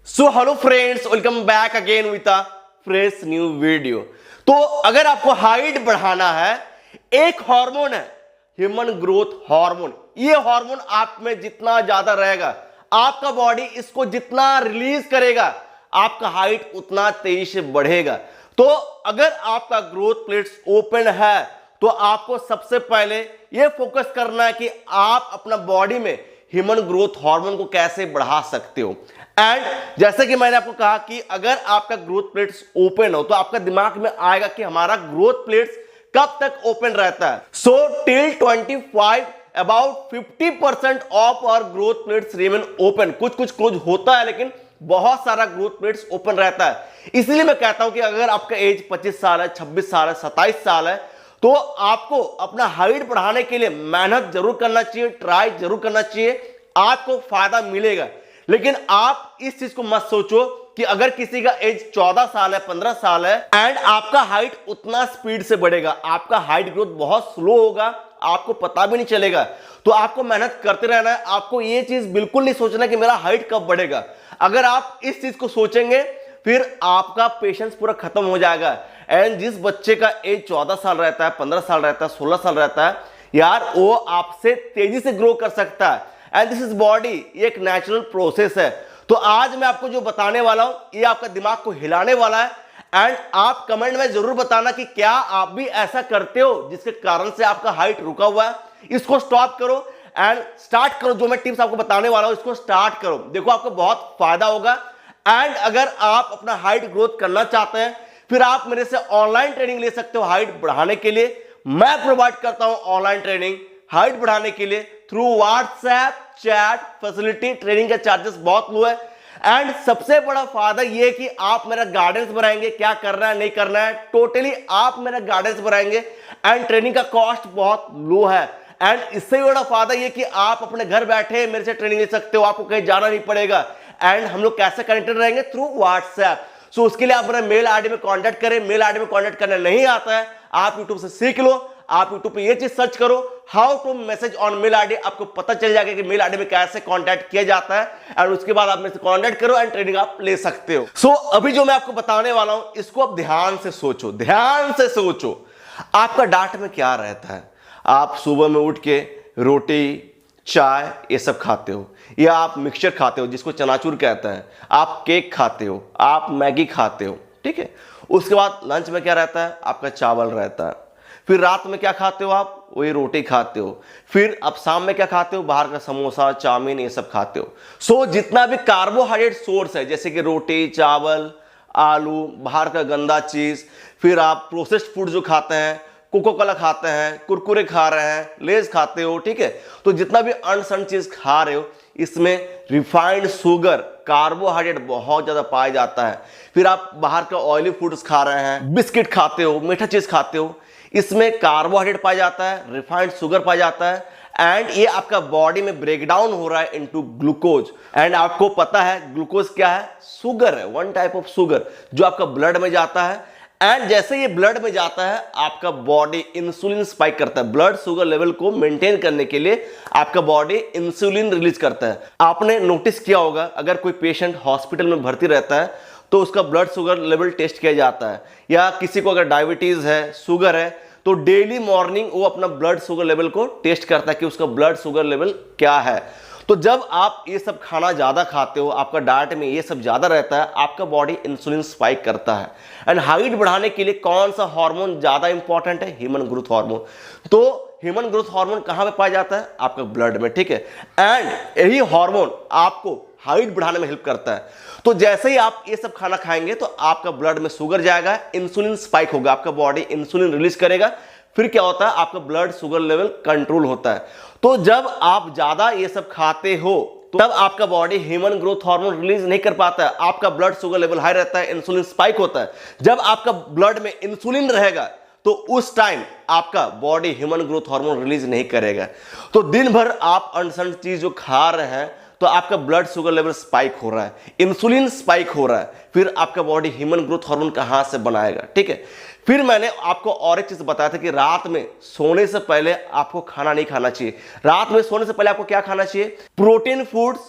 So hello friends, welcome back again with a fresh new video. तो अगर आपको height बढ़ाना है, एक हार्मोन है ह्यूमन ग्रोथ हार्मोन। ये हार्मोन आप में जितना ज्यादा रहेगा, आपका बॉडी इसको जितना रिलीज करेगा, आपका हाइट उतना तेजी से बढ़ेगा। तो अगर आपका ग्रोथ प्लेट्स ओपन है तो आपको सबसे पहले यह फोकस करना है कि आप अपना बॉडी में ह्यूमन ग्रोथ हार्मोन को कैसे बढ़ा सकते हो। एंड जैसे कि मैंने आपको कहा कि अगर आपका ग्रोथ प्लेट्स ओपन हो तो आपका दिमाग में आएगा कि हमारा ग्रोथ प्लेट्स कब तक ओपन रहता है। So till 25 about 50% of our growth plates remain open. कुछ कुछ क्लोज होता है लेकिन बहुत सारा ग्रोथ प्लेट्स ओपन रहता है। इसलिए मैं कहता हूं कि अगर आपका एज 25 साल है, 26 साल है, 27 साल है, तो आपको अपना हाइट बढ़ाने के लिए मेहनत जरूर करना चाहिए, ट्राई जरूर करना चाहिए, आपको फायदा मिलेगा। लेकिन आप इस चीज को मत सोचो कि अगर किसी का एज 14 साल है, 15 साल है एंड आपका हाइट उतना स्पीड से बढ़ेगा, आपका हाइट ग्रोथ बहुत स्लो होगा, आपको पता भी नहीं चलेगा। तो आपको मेहनत करते रहना है। आपको ये चीज बिल्कुल नहीं सोचना कि मेरा हाइट कब बढ़ेगा। अगर आप इस चीज को सोचेंगे फिर आपका पेशेंस पूरा खत्म हो जाएगा। एंड जिस बच्चे का एज 14 साल रहता है, 15 साल रहता है, 16 साल रहता है, यार वो आपसे तेजी से ग्रो कर सकता है। एंड दिस इज बॉडी, ये एक नेचुरल प्रोसेस है। तो आज मैं आपको जो बताने वाला हूं ये आपका दिमाग को हिलाने वाला है। एंड आप कमेंट में जरूर बताना कि क्या आप भी ऐसा करते हो जिसके कारण से आपका हाइट रुका हुआ है। इसको स्टॉप करो एंड स्टार्ट करो। जो मैं टिप्स आपको बताने वाला हूं इसको स्टार्ट करो, देखो आपको बहुत फायदा होगा। एंड अगर आप अपना हाइट ग्रोथ करना चाहते हैं फिर आप मेरे से ऑनलाइन ट्रेनिंग ले सकते हो हाइट बढ़ाने के लिए। मैं प्रोवाइड करता हूं ऑनलाइन ट्रेनिंग हाइट बढ़ाने के लिए through WhatsApp chat facility. Training का चार्जेस बहुत लो है। एंड सबसे बड़ा फायदा यह है कि आप मेरा गाइडेंस बनाएंगे, क्या करना है नहीं करना है, टोटली आप मेरा गाइडेंस बनाएंगे। एंड ट्रेनिंग का कॉस्ट बहुत लो है। एंड इससे भी बड़ा फायदा यह कि आप अपने घर बैठे मेरे से ट्रेनिंग ले सकते हो, आपको कहीं जाना नहीं पड़ेगा। एंड हम लोग कैसे कनेक्टेड रहेंगे? Through WhatsApp. सो उसके लिए आप मेरा मेल आईडी में कांटेक्ट करें। मेल आईडी में कांटेक्ट करना नहीं आता है, आप यूट्यूब से सीख लो। आप यूट्यूब पे ये चीज सर्च करो, how to message on mail ID, आपको पता चल जाएगा कि मेल आईडी में कैसे कांटेक्ट किया जाता है। और उसके बाद आप मेरे से कांटेक्ट करो एंड ट्रेनिंग आप ले सकते हो। सो अभी जो मैं आपको बताने वाला हूं इसको आप ध्यान से सोचो, ध्यान से सोचो। आपका डाइट में क्या रहता है? आप सुबह में उठ के रोटी चाय ये सब खाते हो, या आप मिक्सचर खाते हो जिसको चनाचूर कहता है, आप केक खाते हो, आप मैगी खाते हो, ठीक है। उसके बाद लंच में क्या रहता है? आपका चावल रहता है। फिर रात में क्या खाते हो? आप वही रोटी खाते हो। फिर आप शाम में क्या खाते हो? बाहर का समोसा चाउमीन ये सब खाते हो। सो जितना भी कार्बोहाइड्रेट सोर्स है जैसे कि रोटी चावल आलू, बाहर का गंदा चीज, फिर आप प्रोसेस्ड फूड जो खाते हैं, कोको कोला खाते हैं, कुरकुरे खा रहे हैं, लेज खाते हो, ठीक है। तो जितना भी अनसन चीज खा रहे हो इसमें रिफाइंड शुगर कार्बोहाइड्रेट बहुत ज्यादा पाया जाता है। फिर आप बाहर का ऑयली फूड्स खा रहे हैं, बिस्किट खाते हो, मीठा चीज खाते हो, इसमें कार्बोहाइड्रेट पाया जाता है, रिफाइंड शुगर पाया जाता है। एंड ये आपका बॉडी में ब्रेक डाउन हो रहा है इनटू ग्लूकोज। एंड आपको पता है ग्लूकोज क्या है? शुगर है, वन टाइप ऑफ शुगर जो आपका ब्लड में जाता है। एंड जैसे ये ब्लड में जाता है आपका बॉडी इंसुलिन स्पाइक करता है। ब्लड शुगर लेवल को मेंटेन करने के लिए आपका बॉडी इंसुलिन रिलीज करता है। आपने नोटिस किया होगा अगर कोई पेशेंट हॉस्पिटल में भर्ती रहता है तो उसका ब्लड शुगर लेवल टेस्ट किया जाता है, या किसी को अगर डायबिटीज है, शुगर है, तो डेली मॉर्निंग वो अपना ब्लड शुगर लेवल को टेस्ट करता है कि उसका ब्लड शुगर लेवल क्या है। तो जब आप ये सब खाना ज्यादा खाते हो, आपका डाइट में ये सब ज्यादा रहता है, आपका बॉडी इंसुलिन स्पाइक करता है। एंड हाइट बढ़ाने के लिए कौन सा हार्मोन ज्यादा इंपॉर्टेंट है? Human growth hormone. तो ह्यूमन ग्रोथ हार्मोन कहां पे पाया जाता है? आपका ब्लड में, ठीक है। एंड यही हार्मोन आपको हाइट बढ़ाने में हेल्प करता है। तो जैसे ही आप ये सब खाना खाएंगे तो आपका ब्लड में शुगर जाएगा, इंसुलिन स्पाइक होगा, आपका बॉडी इंसुलिन रिलीज करेगा। फिर क्या होता है? आपका ब्लड शुगर लेवल कंट्रोल होता है। तो जब आप ज्यादा ये सब खाते हो तो तब आपका body human growth hormone release नहीं कर पाता है, आपका ब्लड शुगर लेवल हाई रहता है, इंसुलिन स्पाइक होता है। जब आपका ब्लड में इंसुलिन रहेगा तो उस टाइम आपका body human growth hormone release नहीं करेगा। तो दिन भर आप अनसन चीज जो खा रहे हैं तो आपका ब्लड शुगर लेवल स्पाइक हो रहा है, इंसुलिन स्पाइक हो रहा है। फिर आपका बॉडी ह्यूमन ग्रोथ हार्मोन कहां से बनाएगा, ठीक है। फिर मैंने आपको और एक चीज बताया था कि रात में सोने से पहले आपको खाना नहीं खाना चाहिए। रात में सोने से पहले आपको क्या खाना चाहिए? प्रोटीन फूड्स,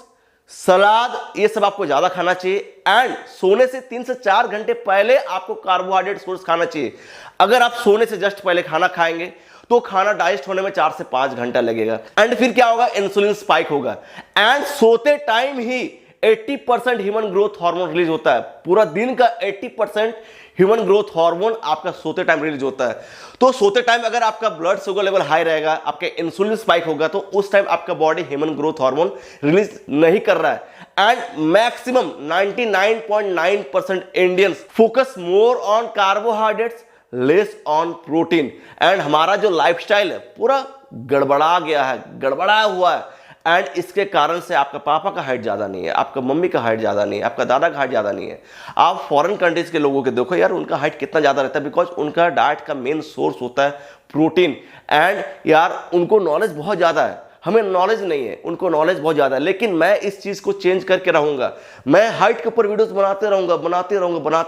सलाद, ये सब आपको ज्यादा खाना चाहिए। एंड सोने से 3 से 4 घंटे पहले आपको कार्बोहाइड्रेट सोर्स खाना चाहिए। अगर आप सोने से जस्ट पहले खाना खाएंगे तो खाना डाइजेस्ट होने में 4 से 5 घंटा लगेगा। एंड फिर क्या होगा, इंसुलिन स्पाइक होगा। एंड सोते टाइम ही 80% ह्यूमन ग्रोथ हार्मोन रिलीज होता है। पूरा दिन का 80% ह्यूमन ग्रोथ हार्मोन आपका सोते टाइम रिलीज होता है। तो सोते टाइम अगर आपका ब्लड शुगर लेवल हाई रहेगा, आपके इंसुलिन स्पाइक होगा, तो उस टाइम आपका body human growth hormone release नहीं कर रहा है। And maximum 99.9% Indians focus more on carbohydrates, less on protein. And हमारा जो लाइफस्टाइल है पूरा गड़बड़ा गया है, गड़बड़ा हुआ है। एंड इसके कारण से आपका पापा का हाइट ज्यादा नहीं है, आपका मम्मी का हाइट ज्यादा नहीं है, आपका दादा का हाइट ज्यादा नहीं है। आप फॉरेन कंट्रीज के लोगों के देखो यार, उनका हाइट कितना ज्यादा रहता है, बिकॉज उनका डाइट का मेन सोर्स होता है प्रोटीन। एंड यार उनको नॉलेज बहुत ज्यादा है, हमें नॉलेज नहीं है, उनको नॉलेज बहुत ज्यादा है। लेकिन मैं इस चीज को चेंज करके रहूंगा, मैं हाइट के ऊपर वीडियोस बनाते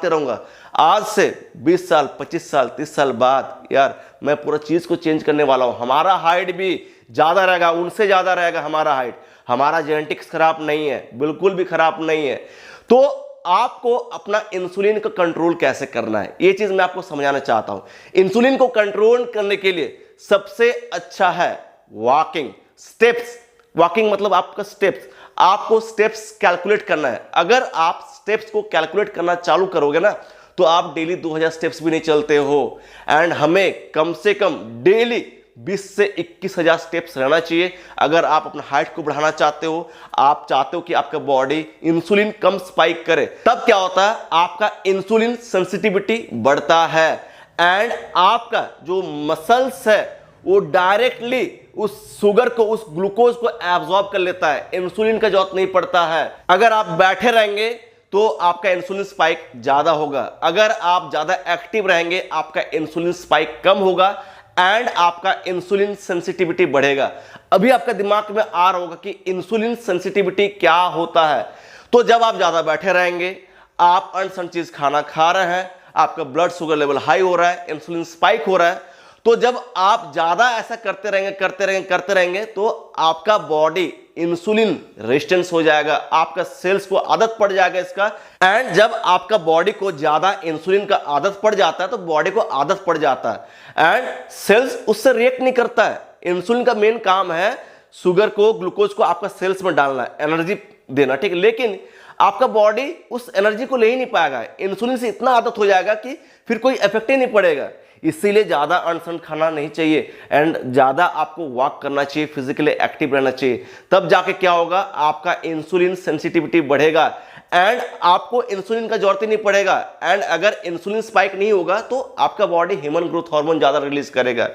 रहूंगा। आज से 20 साल 25 साल 30 साल बाद यार मैं पूरा चीज को चेंज करने वाला हूं। हमारा हाइट भी ज्यादा रहेगा, उनसे ज्यादा रहेगा हमारा हाइट। हमारा जेनेटिक्स खराब नहीं है, बिल्कुल भी खराब नहीं है। तो आपको अपना इंसुलिन को कंट्रोल कैसे करना है, ये चीज मैं आपको समझाना चाहता हूं। इंसुलिन को कंट्रोल करने के लिए सबसे अच्छा है वॉकिंग, स्टेप्स। वॉकिंग मतलब आपका स्टेप्स, आपको स्टेप्स कैलकुलेट करना है। अगर आप स्टेप्स को कैलकुलेट करना चालू करोगे ना, तो आप डेली 2000 स्टेप्स भी नहीं चलते हो। एंड हमें कम से कम डेली 20 से 21,000 स्टेप्स रहना चाहिए। अगर आप अपना हाइट को बढ़ाना चाहते हो, आप चाहते हो कि आपका बॉडी इंसुलिन कम स्पाइक करे, तब क्या होता है, आपका इंसुलिन सेंसिटिविटी बढ़ता है। एंड आपका जो मसल्स है वो डायरेक्टली उस शुगर को, उस ग्लूकोज को एब्जॉर्ब कर लेता है, इंसुलिन का जरूरत नहीं पड़ता है। अगर आप बैठे रहेंगे तो आपका इंसुलिन स्पाइक ज्यादा होगा, अगर आप ज्यादा एक्टिव रहेंगे आपका इंसुलिन स्पाइक कम होगा। एंड आपका इंसुलिन सेंसिटिविटी बढ़ेगा। अभी आपका दिमाग में आ रहा होगा कि इंसुलिन सेंसिटिविटी क्या होता है। तो जब आप ज्यादा बैठे रहेंगे, आप अनसन चीज खाना खा रहे हैं, आपका ब्लड शुगर लेवल हाई हो रहा है, इंसुलिन स्पाइक हो रहा है, तो जब आप ज्यादा ऐसा करते रहेंगे तो आपका बॉडी इंसुलिन रेजिस्टेंस हो जाएगा, आपका सेल्स को आदत पड़ जाएगा इसका। एंड जब आपका बॉडी को ज्यादा इंसुलिन का आदत पड़ जाता है तो बॉडी को आदत पड़ जाता है एंड सेल्स उससे रिएक्ट नहीं करता है। इंसुलिन का मेन काम है शुगर को, ग्लूकोज को आपका सेल्स में डालना, एनर्जी देना, ठीक है। लेकिन आपका बॉडी उस एनर्जी को ले ही नहीं पाएगा, इंसुलिन से इतना आदत हो जाएगा कि फिर कोई इफेक्ट ही नहीं पड़ेगा। इसीलिए ज्यादा अनसन खाना नहीं चाहिए एंड ज्यादा आपको वॉक करना चाहिए, फिजिकली एक्टिव रहना चाहिए। तब जाके क्या होगा, आपका इंसुलिन सेंसिटिविटी बढ़ेगा एंड आपको इंसुलिन का जरूरत ही नहीं पड़ेगा। एंड अगर इंसुलिन स्पाइक नहीं होगा तो आपका बॉडी ह्यूमन ग्रोथ हार्मोन ज्यादा रिलीज करेगा।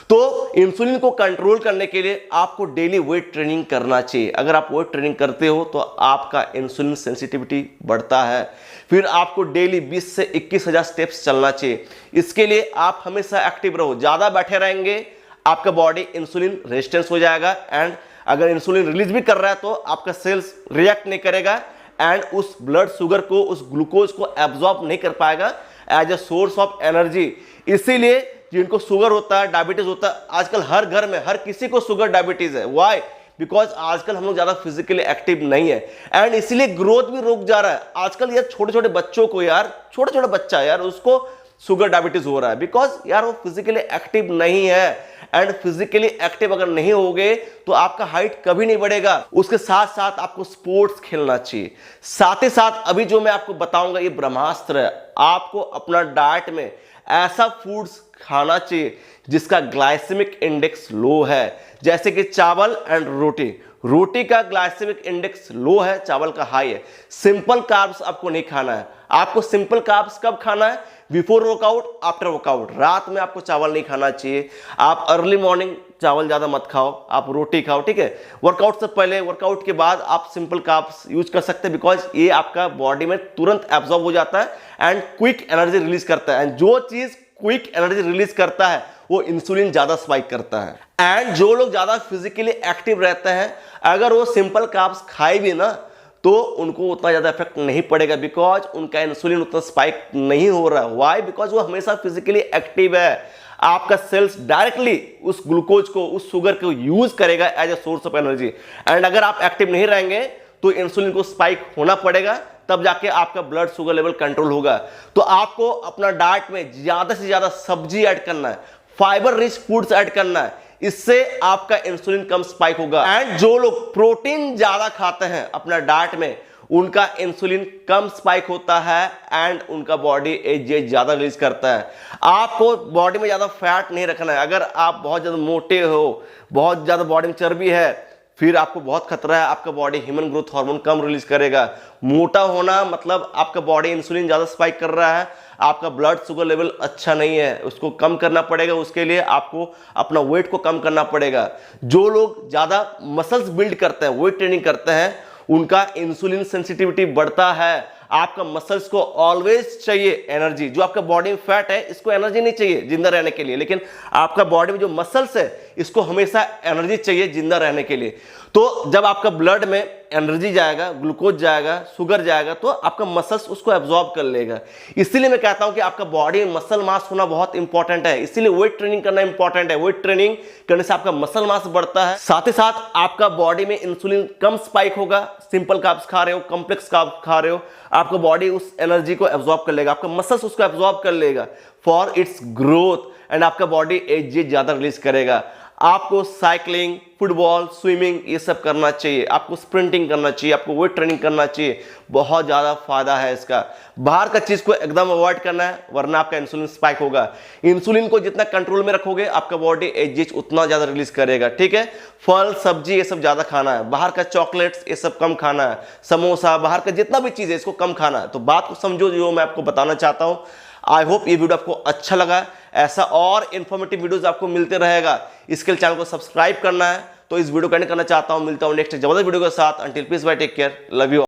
तो इंसुलिन को कंट्रोल करने के लिए आपको डेली वेट ट्रेनिंग करना चाहिए। अगर आप वेट ट्रेनिंग करते हो तो आपका इंसुलिन सेंसिटिविटी बढ़ता है। फिर आपको डेली 20 से 21,000 स्टेप्स चलना चाहिए। इसके लिए आप हमेशा एक्टिव रहो, ज्यादा बैठे रहेंगे आपका बॉडी इंसुलिन रेजिस्टेंस हो जाएगा एंड अगर इंसुलिन रिलीज भी कर रहा है तो आपका सेल्स रिएक्ट नहीं करेगा एंड उस ब्लड शुगर को, उस ग्लूकोज को एब्जॉर्ब नहीं कर पाएगा as a source of energy. इसीलिए जिनको शुगर होता है, डायबिटीज होता है, आजकल हर घर में हर किसी को शुगर डायबिटीज है। व्हाई? बिकॉज आजकल हम लोग ज्यादा फिजिकली एक्टिव नहीं है एंड इसीलिए ग्रोथ भी रुक जा रहा है। आजकल यार छोटे छोटे बच्चों को, यार छोटा छोटा बच्चा यार उसको शुगर डायबिटीज हो रहा है, बिकॉज यार वो फिजिकली एक्टिव नहीं है। एंड फिजिकली एक्टिव अगर नहीं होगे तो आपका हाइट कभी नहीं बढ़ेगा। उसके साथ साथ आपको स्पोर्ट्स खेलना चाहिए। साथ ही साथ अभी जो मैं आपको बताऊंगा ये ब्रह्मास्त्र है। आपको अपना डाइट में ऐसा फूड्स खाना चाहिए जिसका ग्लाइसेमिक इंडेक्स लो है, जैसे कि चावल एंड रोटी। रोटी का ग्लाइसेमिक इंडेक्स लो है, चावल का हाई है। सिंपल कार्ब्स आपको नहीं खाना है। आपको सिंपल कार्ब्स कब खाना है? Before workout, after workout. रात में आपको चावल नहीं खाना चाहिए। आप अर्ली मॉर्निंग चावल ज्यादा मत खाओ, आप रोटी खाओ, ठीक है। वर्कआउट से पहले, वर्कआउट के बाद आप सिंपल कार्ब्स यूज कर सकते हैं, बिकॉज ये आपका बॉडी में तुरंत एब्जॉर्ब हो जाता है एंड क्विक एनर्जी रिलीज करता है। एंड जो चीज क्विक एनर्जी रिलीज करता है वो इंसुलिन ज्यादा स्पाइक करता है। एंड जो लोग ज्यादा फिजिकली एक्टिव रहते हैं, अगर वो सिंपल कार्ब्स खाए भी ना तो उनको उतना ज्यादा इफेक्ट नहीं पड़ेगा, बिकॉज उनका इंसुलिन उतना स्पाइक नहीं हो रहा है। व्हाई? बिकॉज वो हमेशा फिजिकली एक्टिव है। आपका सेल्स डायरेक्टली उस ग्लूकोज को, उस शुगर को यूज करेगा as a source of energy. And अगर आप एक्टिव नहीं रहेंगे तो इंसुलिन को स्पाइक होना पड़ेगा, तब जाके आपका ब्लड शुगर लेवल कंट्रोल होगा। तो आपको अपना डाइट में ज्यादा से ज्यादा सब्जी ऐड करना है, फाइबर रिच फूड्स ऐड करना है, इससे आपका इंसुलिन कम स्पाइक होगा। एंड जो लोग प्रोटीन ज्यादा खाते हैं अपना डाइट में, उनका इंसुलिन कम स्पाइक होता है एंड उनका बॉडी एजीएच ज्यादा रिलीज करता है। आपको बॉडी में ज्यादा फैट नहीं रखना है। अगर आप बहुत ज्यादा मोटे हो, बहुत ज्यादा बॉडी में चर्बी है, फिर आपको बहुत खतरा है, आपका बॉडी ह्यूमन ग्रोथ हार्मोन कम रिलीज करेगा। मोटा होना मतलब आपका बॉडी इंसुलिन ज्यादा स्पाइक कर रहा है, आपका ब्लड शुगर लेवल अच्छा नहीं है, उसको कम करना पड़ेगा। उसके लिए आपको अपना वेट को कम करना पड़ेगा। जो लोग ज्यादा मसल्स बिल्ड करते हैं, वेट ट्रेनिंग करते हैं, उनका इंसुलिन सेंसिटिविटी बढ़ता है। आपका मसल्स को ऑलवेज चाहिए एनर्जी। जो आपका बॉडी में फैट है, इसको एनर्जी नहीं चाहिए जिंदा रहने के लिए, लेकिन आपका बॉडी में जो मसल्स है, इसको हमेशा एनर्जी चाहिए जिंदा रहने के लिए। तो जब आपका ब्लड में एनर्जी जाएगा, ग्लूकोज जाएगा, शुगर जाएगा, तो आपका मसल्स उसको एब्जॉर्ब कर लेगा। इसीलिए मैं कहता हूं कि आपका बॉडी में मसल मास होना बहुत इंपॉर्टेंट है। इसीलिए वेट ट्रेनिंग करना इंपॉर्टेंट है। वेट ट्रेनिंग करने से आपका मसल मास बढ़ता है, साथ ही साथ आपका बॉडी में इंसुलिन कम स्पाइक होगा। सिंपल कार्ब्स खा रहे हो, कॉम्प्लेक्स कार्ब्स खा रहे हो, आपका बॉडी उस एनर्जी को एब्जॉर्ब कर लेगा, आपका मसल्स उसको एब्जॉर्ब कर लेगा फॉर इट्स ग्रोथ, एंड आपका बॉडी एनर्जी ज्यादा रिलीज करेगा। आपको साइकिलिंग, फुटबॉल, स्विमिंग ये सब करना चाहिए, आपको स्प्रिंटिंग करना चाहिए, आपको वेट ट्रेनिंग करना चाहिए। बहुत ज़्यादा फायदा है इसका। बाहर का चीज़ को एकदम अवॉइड करना है, वरना आपका इंसुलिन स्पाइक होगा। इंसुलिन को जितना कंट्रोल में रखोगे, आपका बॉडी एजीएच उतना ज़्यादा रिलीज करेगा। ठीक है, फल सब्जी ये सब ज़्यादा खाना है, बाहर का चॉकलेट्स ये सब कम खाना है, समोसा, बाहर का जितना भी चीज़ है इसको कम खाना है। तो बात को समझो जो मैं आपको बताना चाहता हूँ। आई होप ये वीडियो आपको अच्छा लगा। ऐसा और इंफॉर्मेटिव वीडियोस आपको मिलते रहेगा। इसके लिए चैनल को सब्सक्राइब करना है। तो इस वीडियो को एंड करना चाहता हूं। मिलता हूं नेक्स्ट जबरदस्त वीडियो के साथ। Until peace bye, take care, love you.